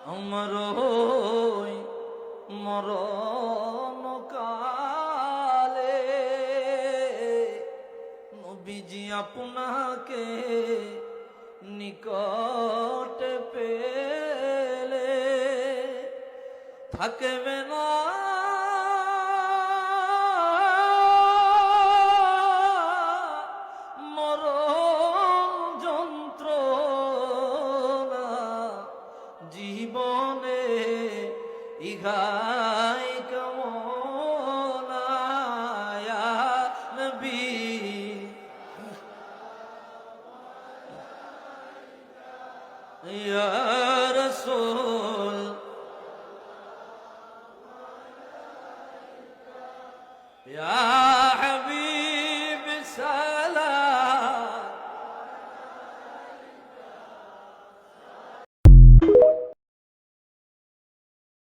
আমার ওই মরণ কালে নবীজি আপনাকে নিকট পেলে থাকবে না মরণ যন্ত্রণা জীবনে ইহাই কামনা ইয়া নবী ইয়া রাসূল ইয়া